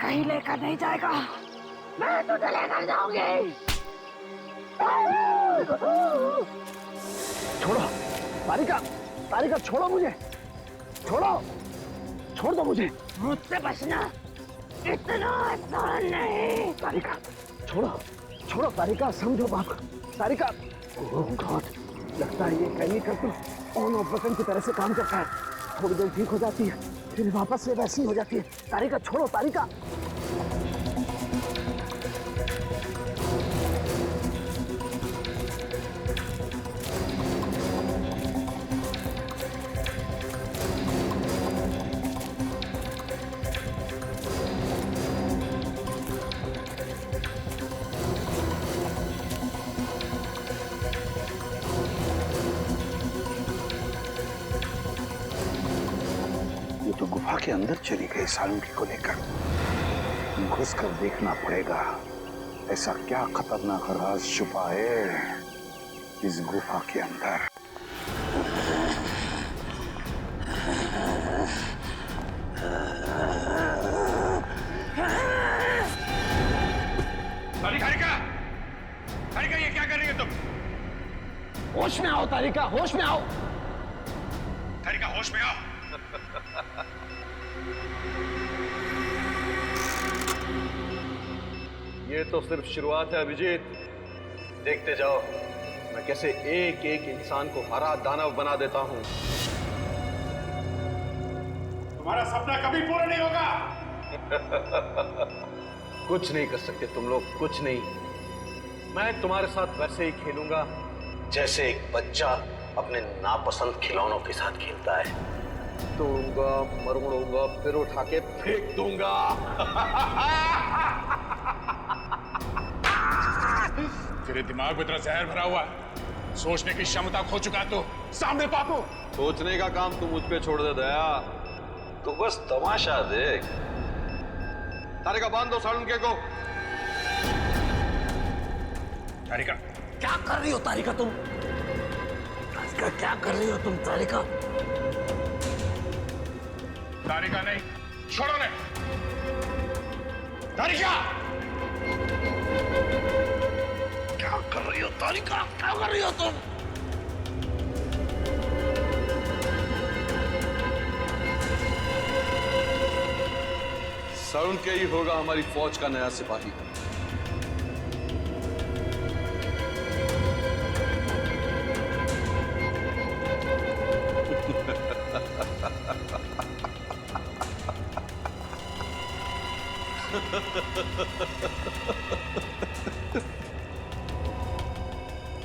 कहीं लेकर नहीं जाएगा, मैं तुझे लेकर जाऊंगी। छोड़ो तारिका, तारिका छोड़ो मुझे, छोड़ो, छोड़ दो मुझे। मुझसे बचना इतना आसान नहीं। तारिका छोड़ो, छोड़ो तारिका, समझो बाप। तारिका, ओह गॉड, लगता है ये केमिकल तो ऑन ऑफ बटन की तरह से काम करता है। थोड़ी देर ठीक हो जाती है, फिर वापस से वैसी हो जाती है। तारिका छोड़ो, तारिका। तो गुफा के अंदर चली गई सालुंकी को लेकर। घुसकर देखना पड़ेगा ऐसा क्या खतरनाक राज छुपा है इस गुफा के अंदर। तारिका, तारिका ये क्या कर रही है तुम? होश में आओ तारिका, होश में आओ। तारिका होश में आओ। ये तो सिर्फ शुरुआत है अभिजीत, देखते जाओ मैं कैसे एक एक इंसान को हरा दानव बना देता हूं। तुम्हारा सपना कभी पूरा नहीं होगा। कुछ नहीं कर सकते तुम लोग, कुछ नहीं। मैं तुम्हारे साथ वैसे ही खेलूंगा जैसे एक बच्चा अपने नापसंद खिलौनों के साथ खेलता है। तोड़ूंगा, मरोड़ूंगा, फिर उठा के फेंक दूंगा। तेरे दिमाग में इतना जहर भरा हुआ है, सोचने की क्षमता खो चुका तो सामने पापू। सोचने का काम तू मुझ पे छोड़ दे दया, तू बस तमाशा देख। तारिका बांध दो सालुंके को। तारिका क्या कर रही हो तारिका तुम? तारिका क्या कर रही हो तुम तारिका? तारिका नहीं, छोड़ो ने। तारिका क्या कर रही हो तारिका, क्या कर रही हो तुम? सालुंके ही होगा हमारी फौज का नया सिपाही।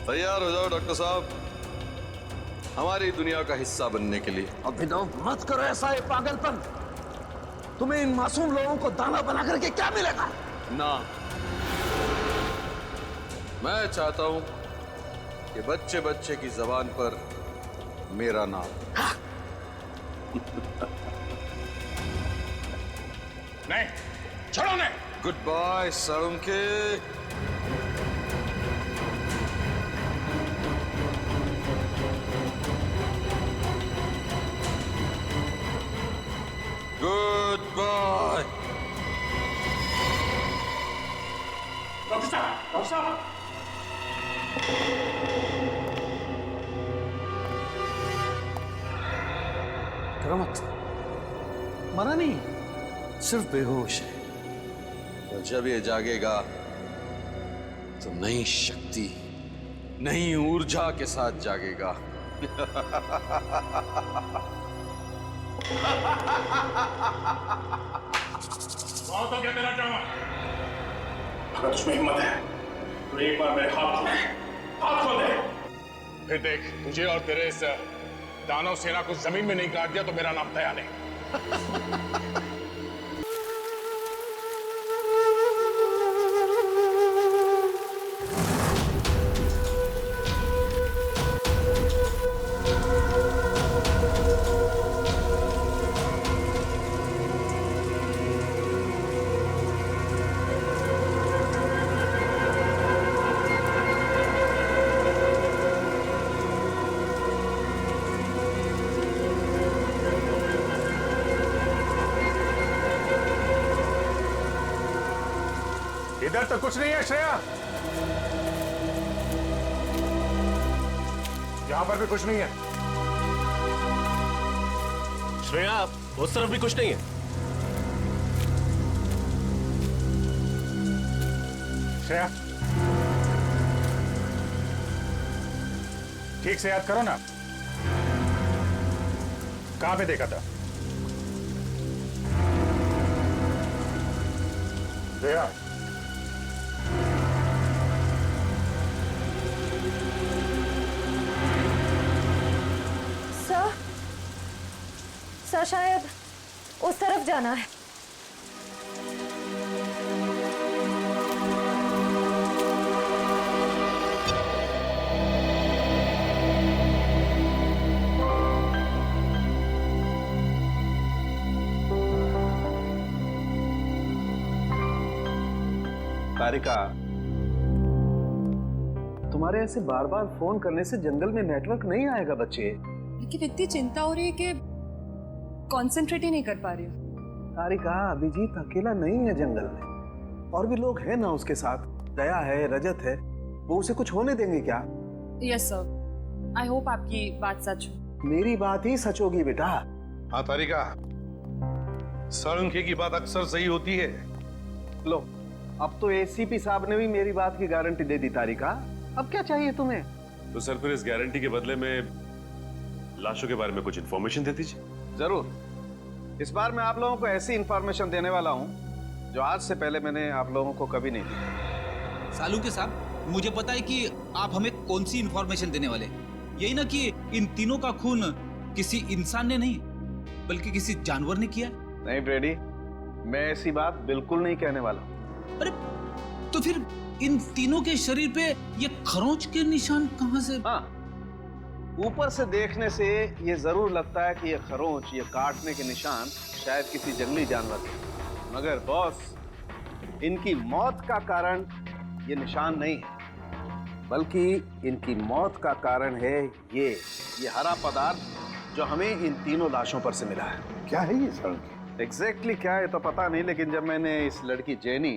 तैयार हो जाओ डॉक्टर साहब, हमारी दुनिया का हिस्सा बनने के लिए। अभिनव मत करो ऐसा, ये पागलपन। तुम्हें इन मासूम लोगों को दाना बना करके क्या मिलेगा? ना, मैं चाहता हूं कि बच्चे बच्चे की जबान पर मेरा नाम। नहीं, छोड़ो ने। Good bye Salunke. Good bye. Doctor साहब, डॉक्टर साहब। डरो मत, मरा नहीं, सिर्फ बेहोश है। और जब ये जागेगा तो नई शक्ति, नई ऊर्जा के साथ जागेगा। बहुत हो गया तेरा ड्रामा। अगर तुझमें हिम्मत है तो एक बार मेरे हाथ खोल दे, हाथ खोल दे। फिर देख, तुझे और तेरे इस दानव सेना को जमीन में नहीं काट दिया तो मेरा नाम दया नहीं। इधर तो कुछ नहीं है श्रेया, यहां पर भी कुछ नहीं है। श्रेया, उस तरफ भी कुछ नहीं है। श्रेया, ठीक से याद करो ना, कहां पे देखा था? श्रेया, सर शायद उस तरफ जाना है। तारिका, तुम्हारे ऐसे बार बार फोन करने से जंगल में नेटवर्क नहीं आएगा बच्चे। लेकिन इतनी चिंता हो रही है कि कंसंट्रेट ही नहीं कर पा रही हूँ। तारिका, अभिजीत अकेला नहीं है जंगल में, और भी लोग हैं ना उसके साथ। दया है, रजत है, वो उसे कुछ होने देंगे क्या? यस सर, आई होप आपकी बात सच हो। मेरी बात ही सच होगी बेटा। हाँ तारिका, साळुंखे की बात अक्सर सही होती है। लो, अब तो एसीपी साहब ने भी मेरी बात की गारंटी दे दी। तारिका, अब क्या चाहिए तुम्हें? तो सर फिर इस गारंटी के बदले में लाशों के बारे में कुछ इन्फॉर्मेशन दे दीजिए। जरूर। इस बार मैं आप लोगों को ऐसी इंफॉर्मेशन देने वाला हूं जो आज से पहले मैंने आप लोगों को कभी नहीं दी। सालुंखे साहब, मुझे पता है कि आप हमें कौन सी इंफॉर्मेशन देने वाले हैं। यही ना कि इन तीनों का खून किसी इंसान ने नहीं बल्कि किसी जानवर ने किया। नहीं ब्रेडी, मैं ऐसी बात बिल्कुल नहीं कहने वाला। अरे तो फिर इन तीनों के शरीर पे ये खरोंच के निशान कहां से? हाँ, ऊपर से देखने से ये जरूर लगता है कि ये खरोंच, ये काटने के निशान शायद किसी जंगली जानवर के, मगर बॉस, इनकी मौत का कारण ये निशान नहीं है, बल्कि इनकी मौत का कारण है ये हरा पदार्थ जो हमें इन तीनों लाशों पर से मिला है। क्या है ये साळुंखे? एग्जैक्टली क्या है तो पता नहीं, लेकिन जब मैंने इस लड़की जेनी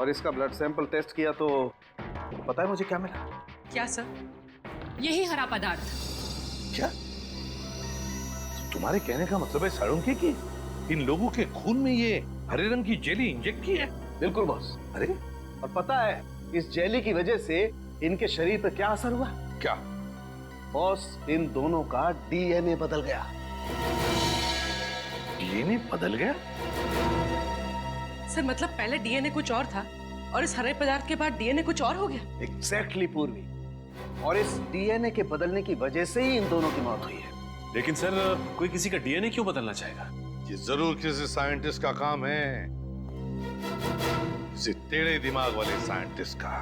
और इसका ब्लड सैंपल टेस्ट किया तो पता है मुझे क्या मिला? क्या सर? यही हरा पदार्थ। क्या तो तुम्हारे कहने का मतलब है साळुंखे की इन लोगों के खून में ये हरे रंग की जेली इंजेक्ट की है? बिल्कुल बॉस। अरे और पता है इस जेली की वजह से इनके शरीर पर क्या असर हुआ? क्या बॉस, इन दोनों का डीएनए बदल गया। डीएनए बदल गया? सर मतलब पहले डीएनए कुछ और था और इस हरे पदार्थ के बाद डीएनए कुछ और हो गया। एग्जैक्टली पूर्वी, और इस डीएनए के बदलने की वजह से ही इन दोनों की मौत हुई है। लेकिन सर, कोई किसी का डीएनए क्यों बदलना चाहेगा? ये जरूर किसी साइंटिस्ट का काम है, किसी टेढ़े दिमाग वाले साइंटिस्ट का,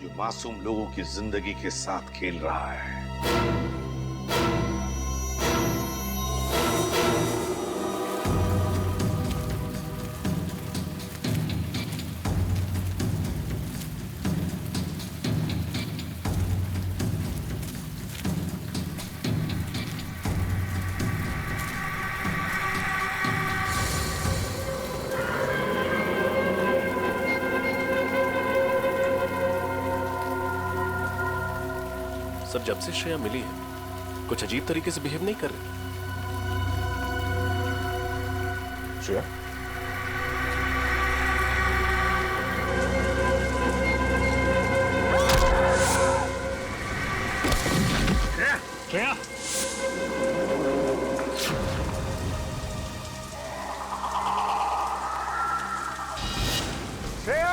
जो मासूम लोगों की जिंदगी के साथ खेल रहा है। सर, जब से श्रेया मिली है कुछ अजीब तरीके से बिहेव नहीं कर रही। श्रेया, श्रेया, श्रेया,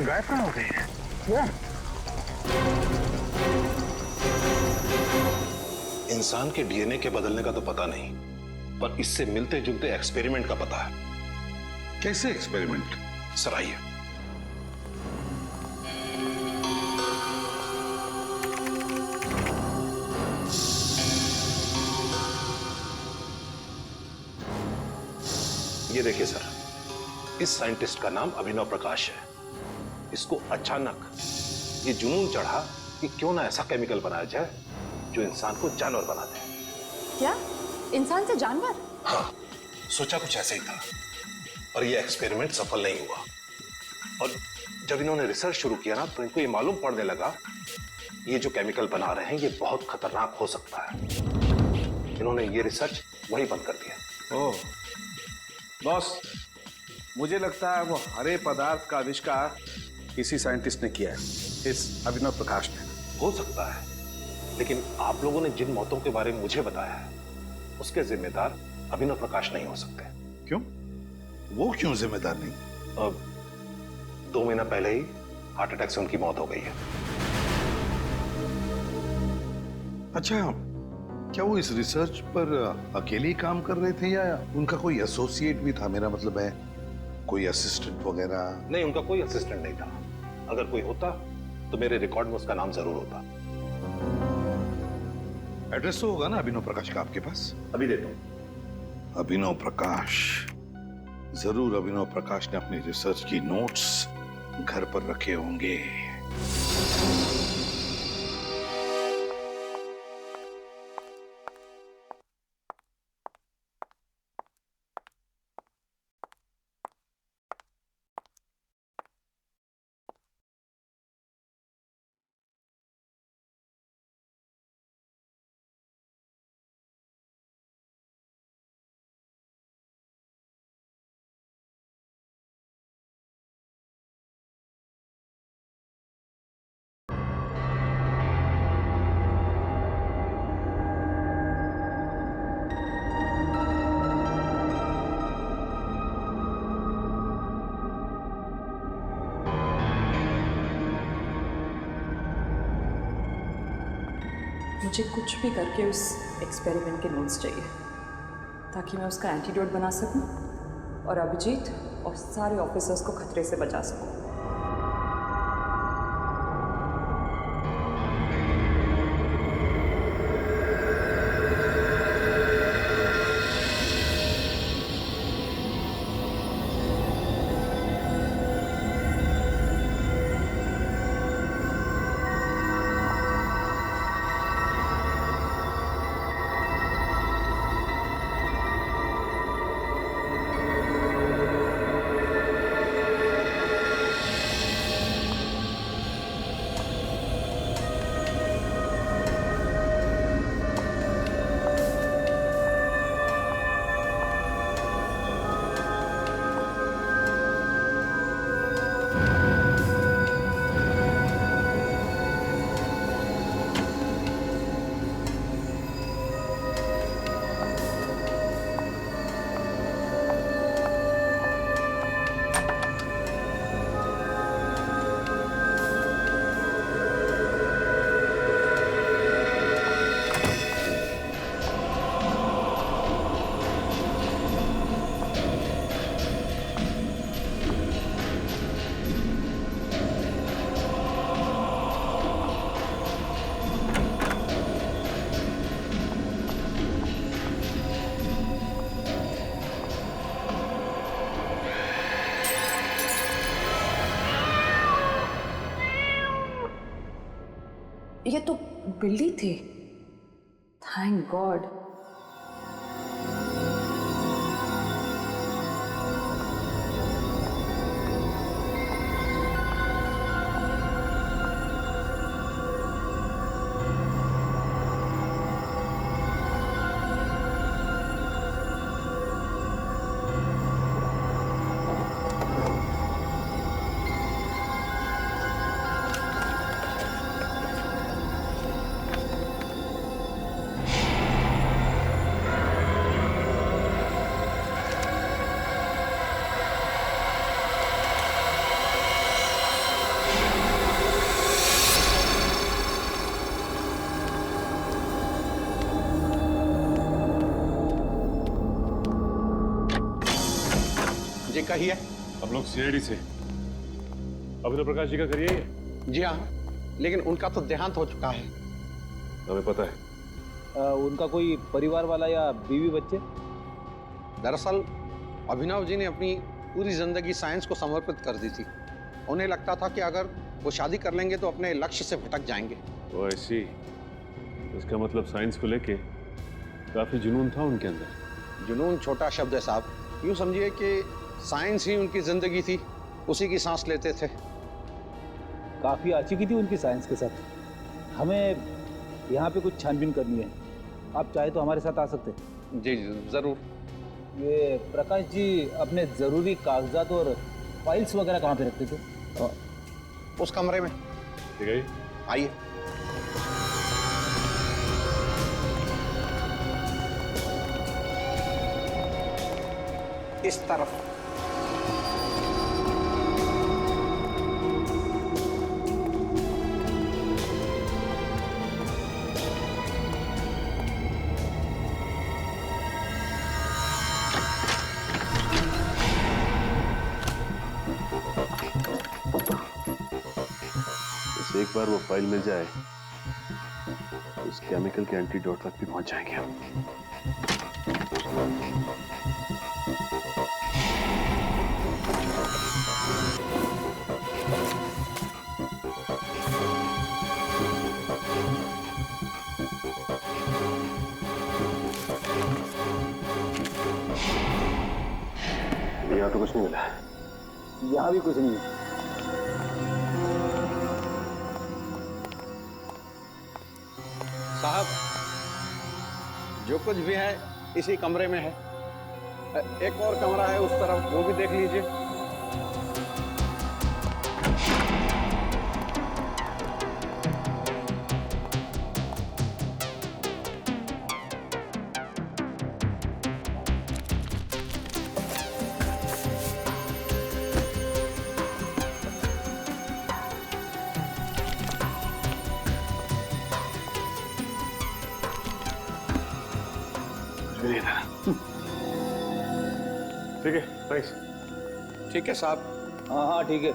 गायब कहाँ हो गई? इंसान के डीएनए के बदलने का तो पता नहीं, पर इससे मिलते जुलते एक्सपेरिमेंट का पता है। कैसे एक्सपेरिमेंट? सर आइए। ये देखिए सर, इस साइंटिस्ट का नाम अभिनव प्रकाश है। इसको अचानक ये जुनून चढ़ा कि क्यों ना ऐसा केमिकल बनाया जाए जो इंसान को जानवर बना दे। क्या? इंसान से जानवर? हाँ, सोचा कुछ ऐसा ही था, और ये एक्सपेरिमेंट सफल नहीं हुआ। और जब इन्होंने रिसर्च शुरू किया ना, तो इनको ये मालूम पड़ने लगा ये जो केमिकल बना रहे हैं ये बहुत खतरनाक हो सकता है। इन्होंने ये रिसर्च वही बंद कर दिया। ओह बॉस, मुझे लगता है वो हरे पदार्थ का आविष्कार किसी साइंटिस्ट ने किया है, इस अभिनव प्रकाश ने। हो सकता है, लेकिन आप लोगों ने जिन मौतों के बारे में मुझे बताया है उसके जिम्मेदार अभिनव प्रकाश नहीं हो सकते। क्यों? वो क्यों जिम्मेदार नहीं? अब 2 महीना पहले ही हार्ट अटैक से उनकी मौत हो गई है। अच्छा, क्या वो इस रिसर्च पर अकेले ही काम कर रहे थे या उनका कोई एसोसिएट भी था? मेरा मतलब है कोई असिस्टेंट वगैरह? नहीं, उनका कोई असिस्टेंट नहीं था। अगर कोई होता तो मेरे रिकॉर्ड में उसका नाम जरूर होता। एड्रेस तो होगा ना अभिनव प्रकाश का आपके पास? अभी देता हूं। अभिनव प्रकाश, जरूर अभिनव प्रकाश ने अपनी रिसर्च की नोट्स घर पर रखे होंगे। मुझे कुछ भी करके उस एक्सपेरिमेंट के नोट्स चाहिए ताकि मैं उसका एंटीडोट बना सकूं और अभिजीत और सारे ऑफिसर्स को खतरे से बचा सकूं। ये तो बिल्ली थी। Thank God. जी कहिए। हम लोग सीआईडी से अभिनव प्रकाश जी का करिए। जी हाँ, लेकिन उनका तो देहांत हो चुका है। हमें पता है। उनका कोई परिवार वाला या बीवी बच्चे? दरअसल अभिनव जी ने अपनी पूरी जिंदगी साइंस को समर्पित कर दी थी। उन्हें लगता था कि अगर वो शादी कर लेंगे तो अपने लक्ष्य से भटक जाएंगे। वो ऐसी, उसका मतलब साइंस को लेके काफी जुनून था उनके अंदर। जुनून छोटा शब्द है साहब, यूं समझिए कि साइंस ही उनकी जिंदगी थी, उसी की सांस लेते थे। काफ़ी आ चुकी थी उनकी साइंस के साथ। हमें यहाँ पे कुछ छानबीन करनी है, आप चाहे तो हमारे साथ आ सकते हैं। जी जरूर। ये प्रकाश जी अपने ज़रूरी कागजात और फाइल्स वगैरह कहाँ पे रखते थे? उस कमरे में। ठीक है, आइए। इस तरफ। एक बार वो फाइल मिल जाए तो उस केमिकल के एंटीडोट तक भी पहुंच जाएंगे हम। यहाँ तो कुछ नहीं मिला। यहाँ भी कुछ नहीं है। साहब, जो कुछ भी है इसी कमरे में है। एक और कमरा है उस तरफ, वो भी देख लीजिए। ठीक है, थैंक्स। ठीक है साहब। हाँ हाँ ठीक है।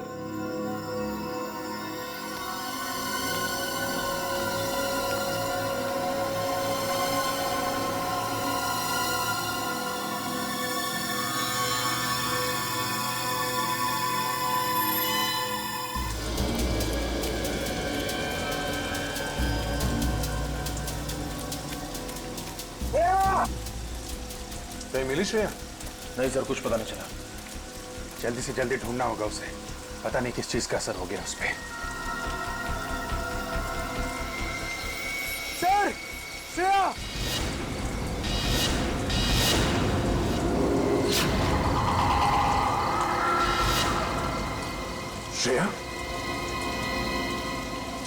कहीं मिली श्रेया? नहीं सर, कुछ पता नहीं चला। जल्दी से जल्दी ढूंढना होगा उसे। पता नहीं किस चीज का असर हो गया उस पे। सर, श्रेया! श्रेया?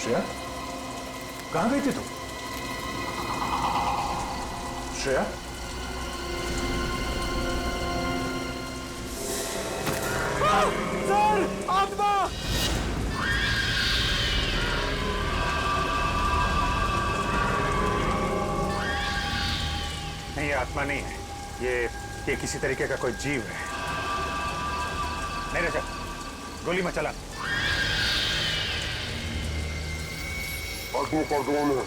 श्रेया? कहां गई थी तुम? श्रेया? सर, आत्मा! नहीं, ये आत्मा नहीं है। ये किसी तरीके का कोई जीव है। मेरे सर, गोली मत चला। आत्मा का ड्रोन है,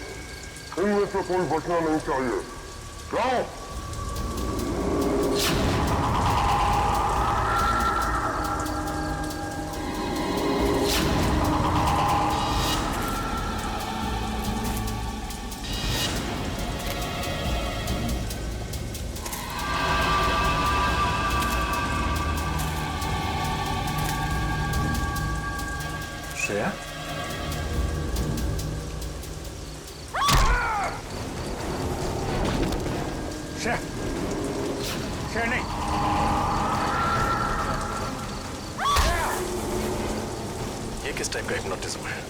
इनमें से कोई बचना नहीं चाहिए। जाओ। श्रेया? श्रेया! श्रेया नहीं! ये किस टाइप का हिप्नोटिज्म है?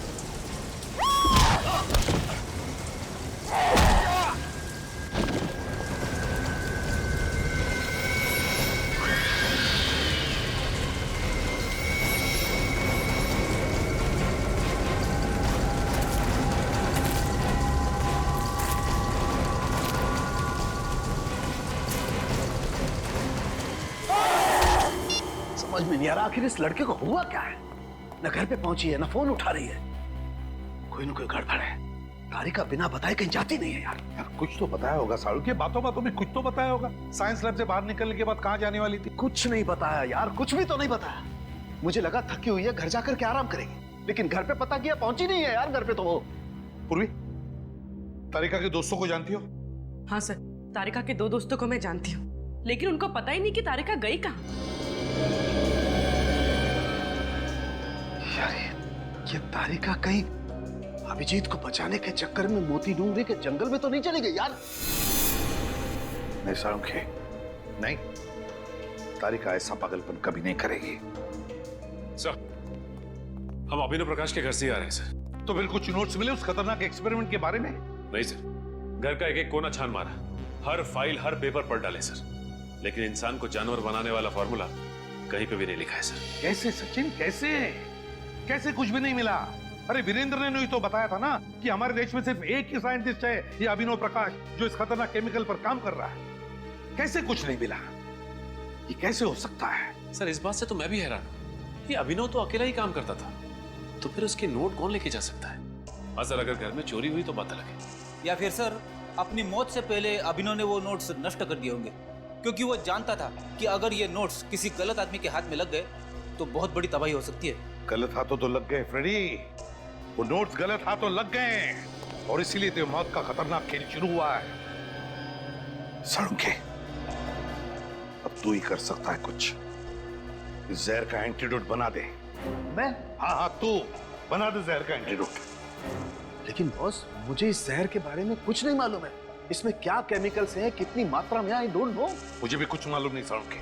समझ में नहीं आ रहा आखिर इस लड़के को हुआ क्या है। न घर पे पहुंची है, न फोन उठा रही है। कोई न कोई गड़बड़ है। तारिका बिना बताए कहीं जाती नहीं है यार। यार कुछ तो बताया होगा साड़ू के, बातों बातों में कुछ तो बताया होगा। साइंस लैब से बाहर निकलने के बाद कहाँ जाने वाली थी? कुछ नहीं बताया यार, कुछ भी तो नहीं बताया। मुझे लगा थकी हुई है, घर जाकर के आराम करेगी, लेकिन घर पे पता किया पहुंची नहीं है यार घर पे तो वो। पूर्वी, तारिका के दोस्तों को जानती हो? हाँ सर, तारिका के 2 दोस्तों को मैं जानती हूँ, लेकिन उनको पता ही नहीं कि तारिका गई कहाँ। यार ये तारिका कहीं अभिजीत को बचाने के चक्कर में मोती डूंगरी के जंगल में तो नहीं चली गई यार? नहीं साळुंखे, नहीं, तारिका ऐसा पागलपन कभी नहीं करेगी। सर, हम अभिनव प्रकाश के घर से ही आ रहे हैं सर। तो फिर कुछ नोट्स मिले उस खतरनाक एक्सपेरिमेंट के बारे में? नहीं सर, घर का एक एक कोना छान मारा, हर फाइल हर पेपर पढ़ डाले सर, लेकिन इंसान को जानवर बनाने वाला फॉर्मूला कहीं पे भी नहीं लिखा है सर। कैसे सचिन, कैसे कैसे कुछ भी नहीं मिला? अरे वीरेंद्र ने ही तो बताया था ना कि हमारे देश में सिर्फ एक ही साइंटिस्ट है, ये अभिनव प्रकाश, जो इस खतरनाक केमिकल पर काम कर रहा है। कैसे कुछ नहीं मिला? ये कैसे हो सकता है? सर इस बात से तो मैं भी हैरान हूं कि अभिनव तो अकेला ही काम करता था, तो फिर उसके नोट कौन लेके जा सकता है? हाँ सर, अगर घर में चोरी हुई तो बात अलग है। या फिर सर अपनी मौत से पहले अभिनव ने वो नोट्स नष्ट कर दिए होंगे, क्योंकि वो जानता था कि अगर ये नोट्स किसी गलत आदमी के हाथ में लग गए तो बहुत बड़ी तबाही हो सकती है। गलत हाथों तो लग गए फ्रेडी, वो नोट्स गलत हाथों लग गए, और इसीलिए तो मौत का खतरनाक खेल शुरू हुआ है। साळुंखे, अब तू ही कर सकता है कुछ। इस जहर का एंटीडोट बना दे। मैं? हाँ हाँ, तू बना दे जहर का एंटीडोट। लेकिन बॉस, मुझे इस जहर के बारे में कुछ नहीं मालूम है। इसमें क्या केमिकल्स हैं, कितनी मात्रा में, आई डोंट नो। मुझे भी कुछ मालूम नहीं साळुंखे,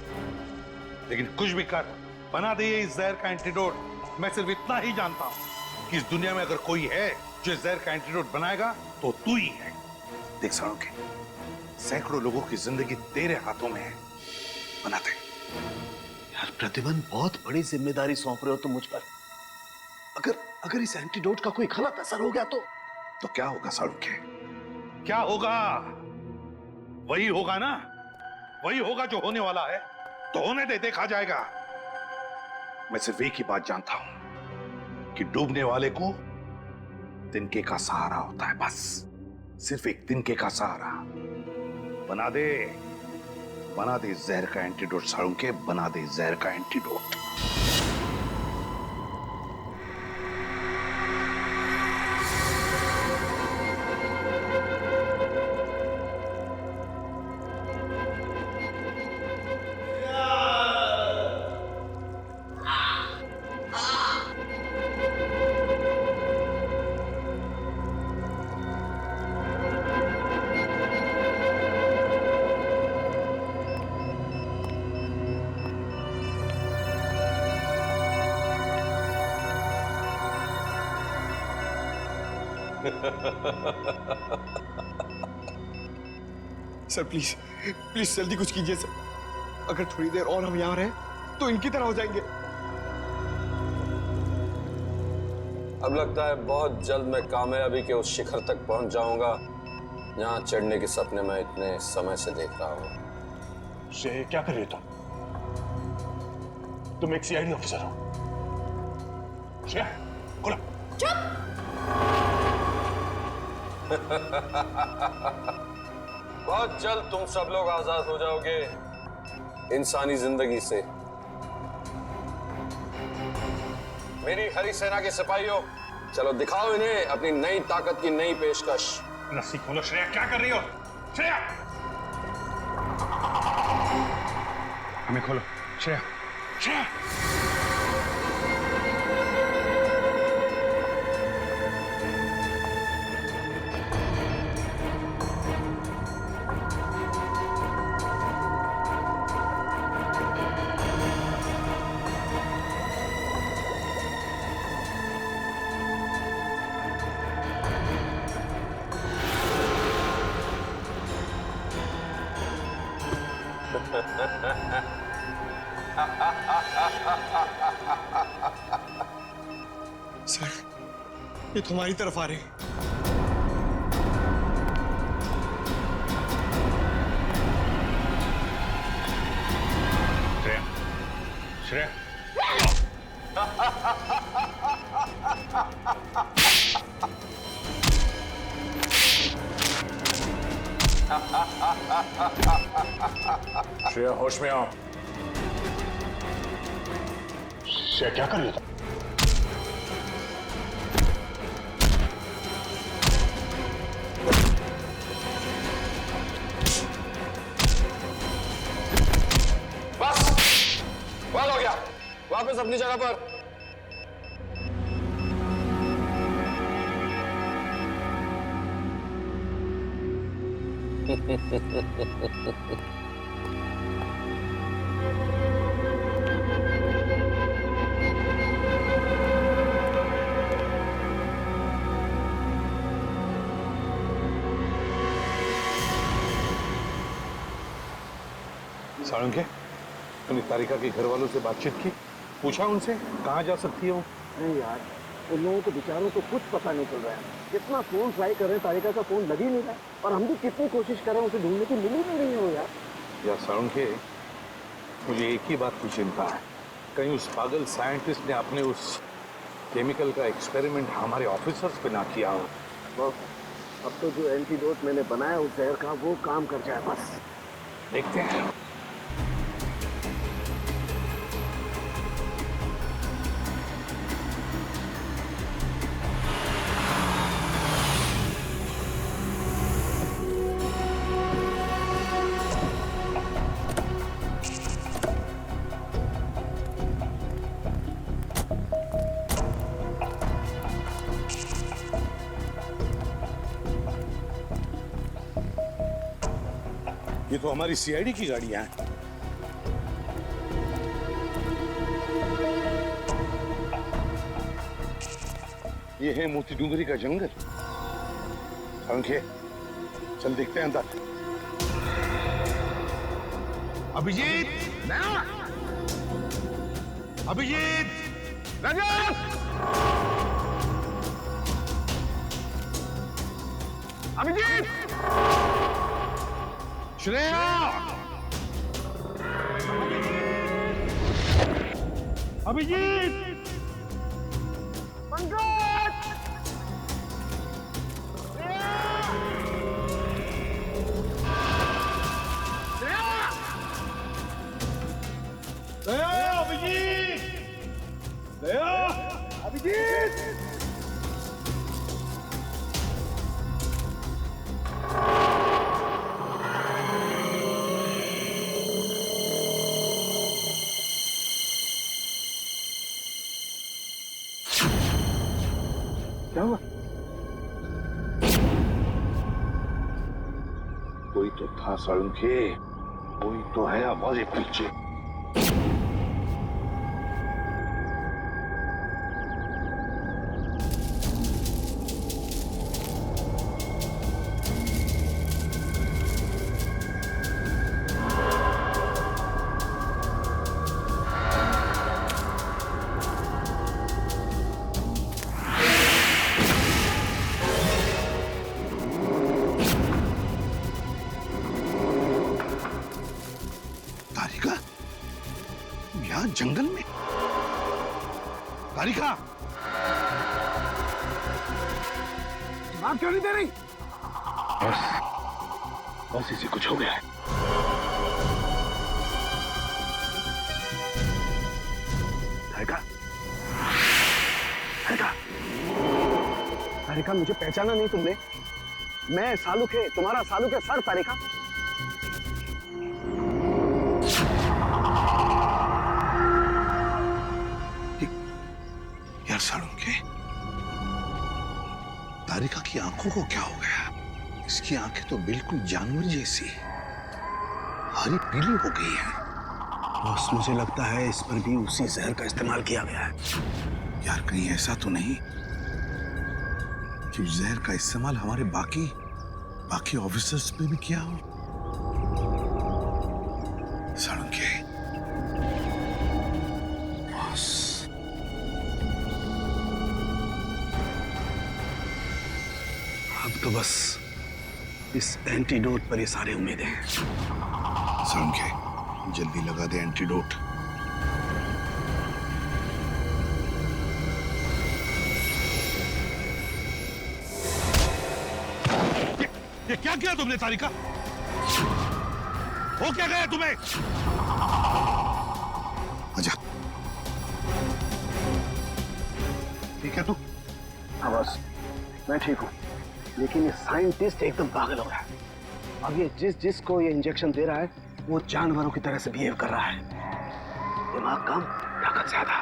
लेकिन कुछ भी कर, बना दे इस जहर का एंटीडोट। मैं सिर्फ इतना ही जानता हूं कि इस दुनिया में अगर कोई है जो इस जहर का एंटीडोट बनाएगा तो तू ही है। देख साळुंखे, सैकड़ों लोगों की जिंदगी तेरे हाथों में है, बना दे। यार प्रतिबंध, बहुत बड़ी जिम्मेदारी सौंप रहे हो तुम मुझ पर। अगर इस एंटीडोट का कोई गलत असर हो गया तो क्या होगा साळुंखे? क्या होगा? वही होगा ना, वही होगा जो होने वाला है। तो होने दे, देखा जाएगा। मैं सिर्फ एक ही बात जानता हूं कि डूबने वाले को तिनके का सहारा होता है, बस सिर्फ एक तिनके का सहारा। बना दे जहर का एंटीडोट साळुंखे, बना दे जहर का एंटीडोट। सर प्लीज प्लीज जल्दी कुछ कीजिए सर। अगर थोड़ी देर और हम यहाँ रहे तो इनकी तरह हो जाएंगे। अब लगता है बहुत जल्द मैं कामयाबी के उस शिखर तक पहुंच जाऊंगा जहां चढ़ने के सपने मैं इतने समय से देख रहा हूं। श्रेय, क्या कर रहे हो तुम एक सीआईडी ऑफिसर हो। श्रेया, खोलो। चुप। बहुत जल्द तुम सब लोग आजाद हो जाओगे इंसानी जिंदगी से। मेरी हरी सेना के सिपाहियों, चलो दिखाओ इन्हें अपनी नई ताकत की नई पेशकश। रस्सी खोलो। श्रेया, क्या कर रही हो? श्रेया, हमें खोलो। श्रेया, श्रेया। सर, ये तुम्हारी तरफ आ रहे हैं। श्रेया, श्रेया। श्रेया होश में आओ। श्रेया क्या कर रही था? बस वाल हो गया, वापस अपनी जगह पर। साळुंखे, तूने तारिका के घर वालों से बातचीत की? पूछा उनसे कहाँ जा सकती है वो? नहीं यार, उन लोगों को बेचारों को कुछ पता नहीं चल रहा है। कितना फोन ट्राई कर रहे हैं, तारिका का फोन लग ही नहीं रहा है। और हम भी कितनी कोशिश कर रहे हैं उसे ढूंढने की, मिल ही नहीं रही है वो यार। यार साळुंखे, मुझे एक ही बात की चिंता है, कहीं उस पागल साइंटिस्ट ने अपने उस केमिकल का एक्सपेरिमेंट हमारे ऑफिसर्स पे ना किया हो। बस अब तो जो एंटीडोट मैंने बनाया उस जहर का, वो काम कर जाए बस। देखते हैं। ये तो हमारी सीआईडी की गाड़ियां हैं। ये है मोती डूंगरी का जंगल। साळुंखे, चल देखते हैं अंदर। अभिजीत, अभिजीत, रजत, अभिजीत, श्रेया, अभिजीत, पंकज, श्रेया, अभिजीत, श्रेया, अभिजीत। क्या हुआ? कोई तो था साळुंखे, कोई तो है हमारे पीछे। तारिका, यहाँ जंगल में? तारिका, आप क्यों नहीं दे रही? बस इसे कुछ हो गया है। तारिका, तारिका, तारिका, मुझे पहचाना नहीं तुमने? मैं सालुखे, तुम्हारा सालुखे सर तारिका। यार साळुंखे, तारिका की आंखों को क्या हो गया? इसकी आंखें तो बिल्कुल जानवर जैसी हरी पीली हो गई है। बस मुझे लगता है इस पर भी उसी जहर का इस्तेमाल किया गया है। यार कहीं ऐसा तो नहीं कि जहर का इस्तेमाल हमारे बाकी ऑफिसर्स पे भी किया हो? साळुंखे, बस अब तो बस इस एंटीडोट पर ये सारी उम्मीदें हैं। साळुंखे, जल्दी लगा दे एंटीडोट। ये क्या किया तुमने तारिका? हो क्या गया तुम्हें? आजा। ठीक है तू? हाँ बस, मैं ठीक हूँ, लेकिन ये साइंटिस्ट एकदम पागल हो रहा है। अब ये जिसको ये इंजेक्शन दे रहा है वो जानवरों की तरह से बिहेव कर रहा है। दिमाग कम, ताकत ज्यादा।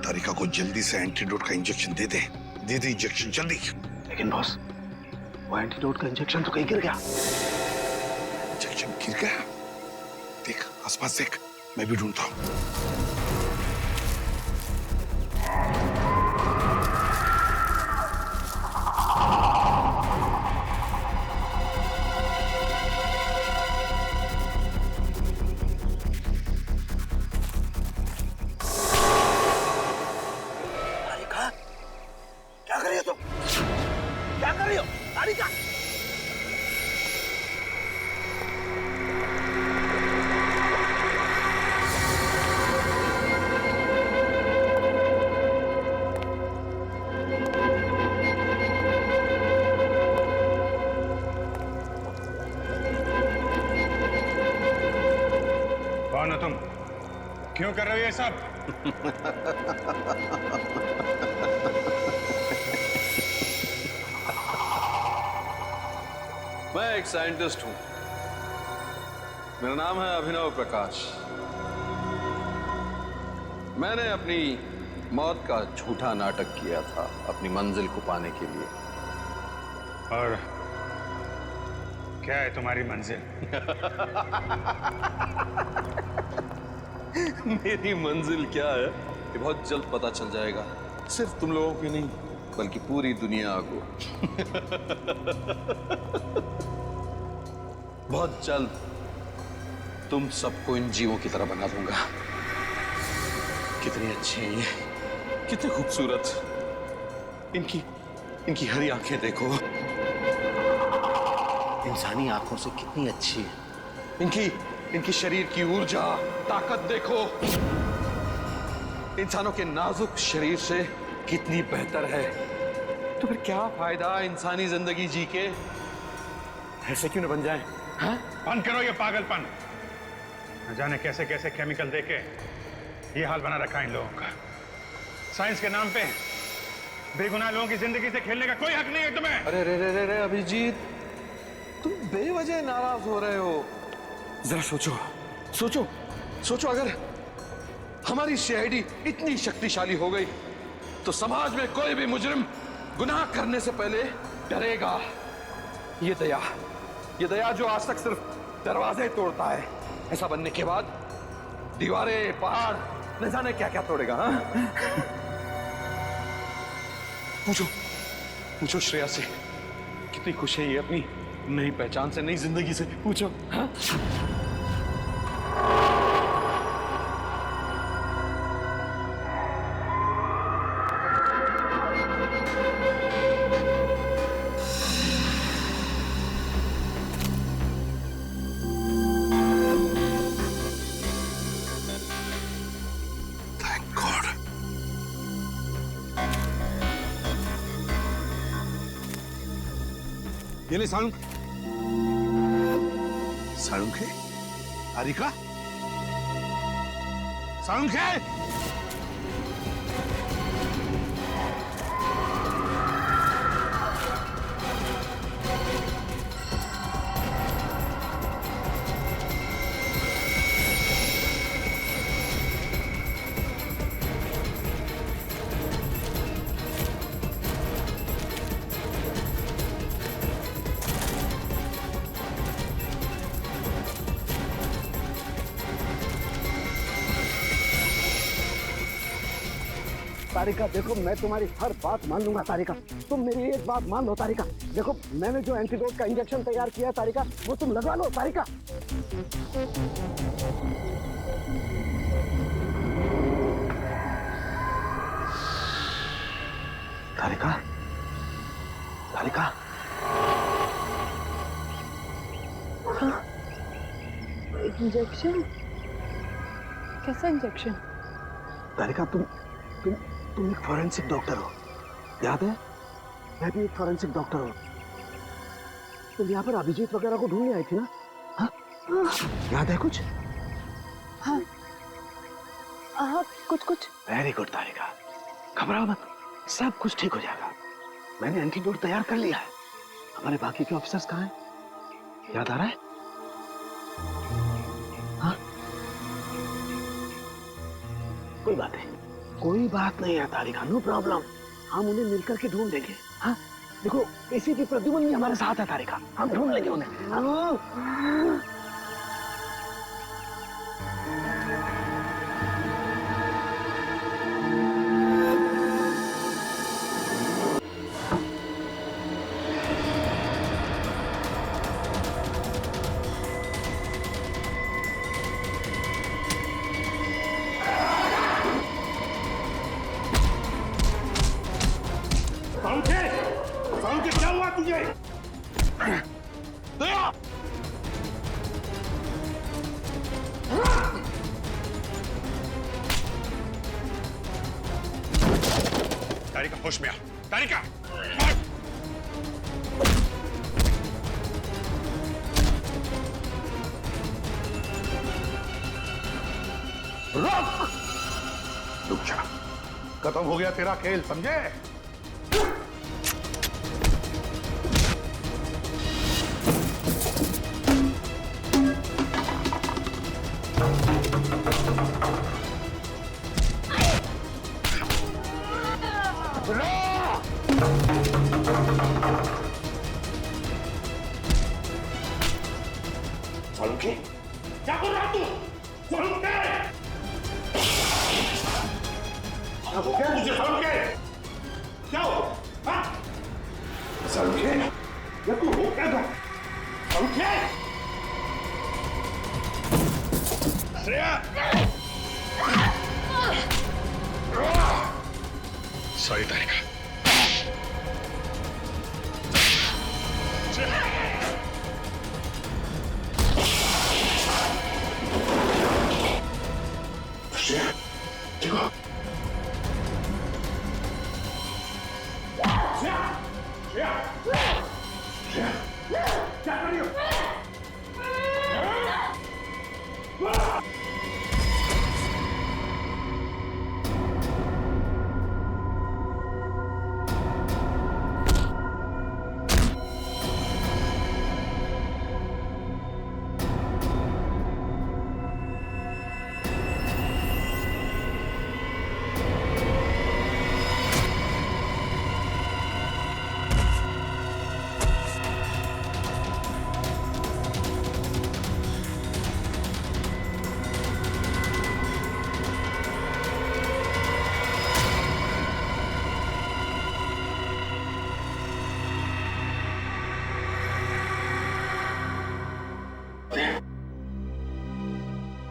तारिका को जल्दी से एंटीडोट का इंजेक्शन दे दे। दे दे इंजेक्शन जल्दी। लेकिन बॉस, वो एंटीडोट का इंजेक्शन तो कहीं गिर गया। इंजेक्शन गिर गया? देख आसपास देख, मैं भी ढूंढता हूँ। क्या कर रही हो तुम? क्या कर रही हो तारिका? कौन हो तुम? क्यों कर रहे हो ये सब? मैं एक साइंटिस्ट हूं। मेरा नाम है अभिनव प्रकाश। मैंने अपनी मौत का झूठा नाटक किया था अपनी मंजिल को पाने के लिए। और क्या है तुम्हारी मंजिल? मेरी मंजिल क्या है ये बहुत जल्द पता चल जाएगा। सिर्फ तुम लोगों की नहीं बल्कि पूरी दुनिया को। बहुत जल्द तुम सबको इन जीवों की तरह बना दूंगा। कितनी अच्छी है ये, कितनी खूबसूरत। इनकी हरी आंखें देखो, इंसानी आंखों से कितनी अच्छी है। इनकी शरीर की ऊर्जा, ताकत देखो, इंसानों के नाजुक शरीर से कितनी बेहतर है। तो फिर क्या फायदा इंसानी जिंदगी जी के? ऐसे क्यों न बन जाए? हाँ? बंद करो ये पागलपन। न जाने कैसे कैसे केमिकल देके ये हाल बना रखा है इन लोगों का। साइंस के नाम पे बेगुनाह लोगों की जिंदगी से खेलने का कोई हक नहीं है तुम्हें। अरे रे रे रे रे अभिजीत, तुम बेवजह नाराज हो रहे हो। जरा सोचो अगर हमारी सीआईडी इतनी शक्तिशाली हो गई तो समाज में कोई भी मुजरिम गुनाह करने से पहले डरेगा। ये दया जो आज तक सिर्फ दरवाजे तोड़ता है, ऐसा बनने के बाद दीवारें, पहाड़, न जाने क्या क्या तोड़ेगा। हाँ? पूछो श्रेया से कितनी खुश है ये अपनी नई पहचान से, नई जिंदगी से। पूछो। हाँ? ये ले सालुंख है। तारिका सालुंख है। तारिका देखो, मैं तुम्हारी हर बात मान लूंगा तारिका। तुम मेरी एक बात मान लो तारिका। देखो, मैंने जो एंटीडोट का इंजेक्शन तैयार किया है तारिका, वो तुम लगा लो तारिका। तारिका, तारिका। हाँ, इंजेक्शन? कैसा इंजेक्शन? तारिका, तुम एक फॉरेंसिक डॉक्टर हो, याद है? मैं भी एक फॉरेंसिक डॉक्टर हूँ। तुम यहाँ पर अभिजीत वगैरह को ढूंढने आई थी ना? याद है कुछ? हाँ हाँ, कुछ। वेरी गुड तारिका, घबराओ मत, सब कुछ ठीक हो जाएगा। मैंने एंटीडोट तैयार कर लिया है। हमारे बाकी के ऑफिसर्स कहाँ हैं? याद आ रहा है? हाँ? कोई बात नहीं है तारिका, नो प्रॉब्लम। हम उन्हें मिलकर के ढूंढ लेंगे। हाँ देखो, एसीपी प्रद्युमन भी हमारे साथ है तारिका, हम ढूंढ लेंगे उन्हें। क्या हुआ तुझे? तारिका होश में आ, तारिका। रुक जा, खत्म हो गया तेरा खेल, समझे? सालुके, क्या कर रहा तू? सालुके! क्या हो गया मुझे सालुके? क्या हो? हाँ? सालुके, ये तू हो क्या था? सालुके! श्रेया! सॉरी तारिका। श्रेया, देखो। श्रेया, क्या कर रही हो?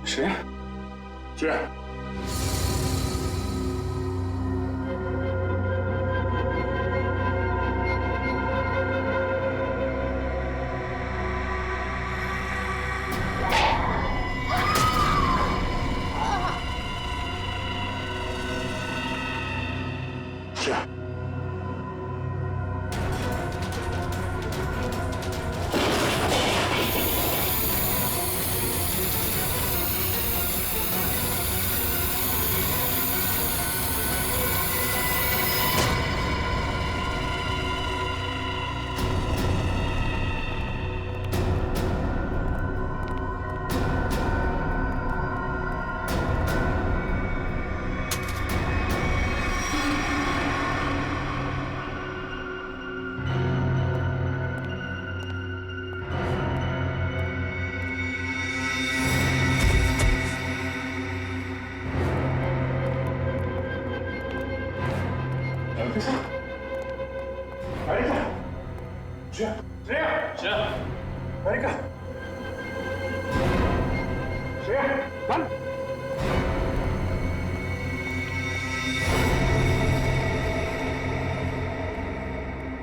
श्रेया,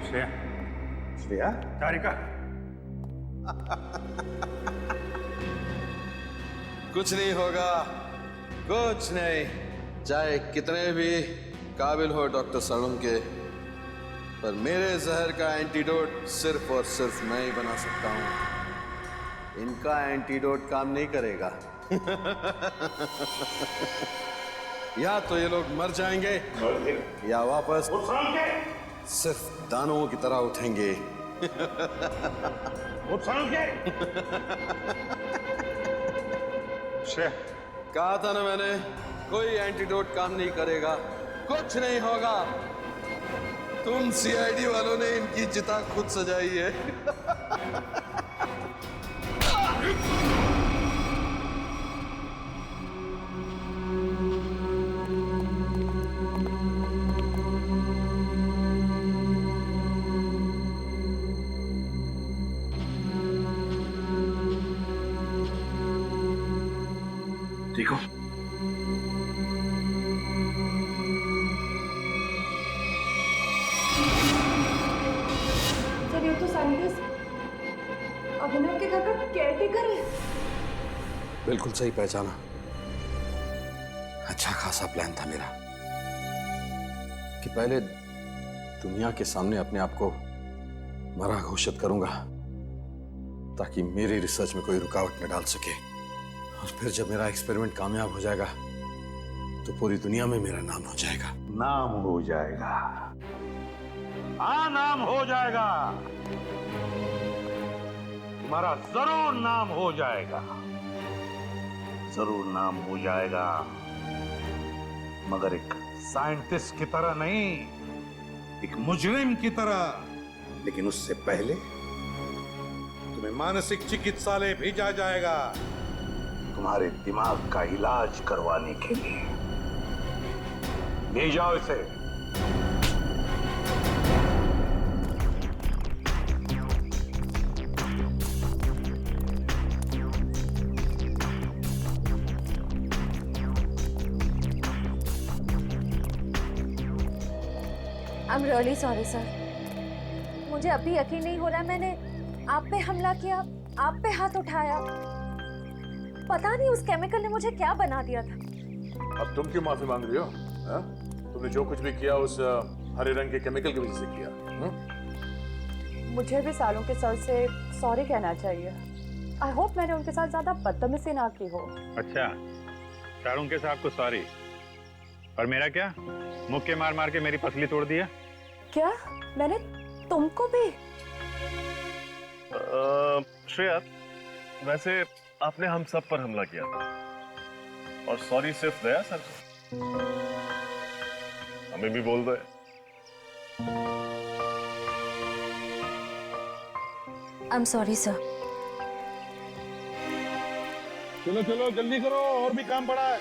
श्रेया, श्रेया, तारिका। कुछ नहीं होगा, कुछ नहीं। चाहे कितने भी काबिल हो डॉक्टर सालुंके, पर मेरे जहर का एंटीडोट सिर्फ और सिर्फ मैं ही बना सकता हूं। इनका एंटीडोट काम नहीं करेगा। या तो ये लोग मर जाएंगे या वापस सिर्फ दानवों की तरह उठेंगे। कहा था ना मैंने, कोई एंटीडोट काम नहीं करेगा, कुछ नहीं होगा। तुम सीआईडी वालों ने इनकी चिता खुद सजाई है। ठीक हो? सर ये तो साइंटिस्ट अभिनव के घर का केयरटेकर है। बिल्कुल सही पहचाना। अच्छा खासा प्लान था मेरा कि पहले दुनिया के सामने अपने आप को मरा घोषित करूंगा ताकि मेरी रिसर्च में कोई रुकावट न डाल सके, और फिर जब मेरा एक्सपेरिमेंट कामयाब हो जाएगा तो पूरी दुनिया में मेरा नाम हो जाएगा। नाम हो जाएगा, हाँ नाम हो जाएगा, तुम्हारा जरूर नाम हो जाएगा, जरूर नाम हो जाएगा, मगर एक साइंटिस्ट की तरह नहीं, एक मुजरिम की तरह। लेकिन उससे पहले तुम्हें मानसिक चिकित्सालय भेजा जाएगा तुम्हारे दिमाग का इलाज करवाने के लिए। ले जाओ इसे। I'm really sorry sir। मुझे अभी यकीन नहीं हो रहा मैंने आप पे हमला किया, आप पे हाथ उठाया। पता नहीं उस केमिकल ने मुझे क्या बना दिया था। अब तुम क्यों माफी मांग रही हो? हा? तुमने जो कुछ भी किया उस हरे रंग के केमिकल की वजह से किया। मुझे भी सालों के सर से सॉरी कहना चाहिए। आई होप मैंने उनके साथ ज्यादा बदतमीजी ना की हो। अच्छा, शाहरुख के साथ को सॉरी, और मेरा क्या? मुक्के मार मार के मेरी पसली तोड़ दिया। क्या मैंने तुमको भी? श्रेया, वैसे आपने हम सब पर हमला किया था और सॉरी सिर्फ दया सर को, हमें भी बोल दो। I'm sorry sir। चलो चलो जल्दी करो, और भी काम पड़ा है।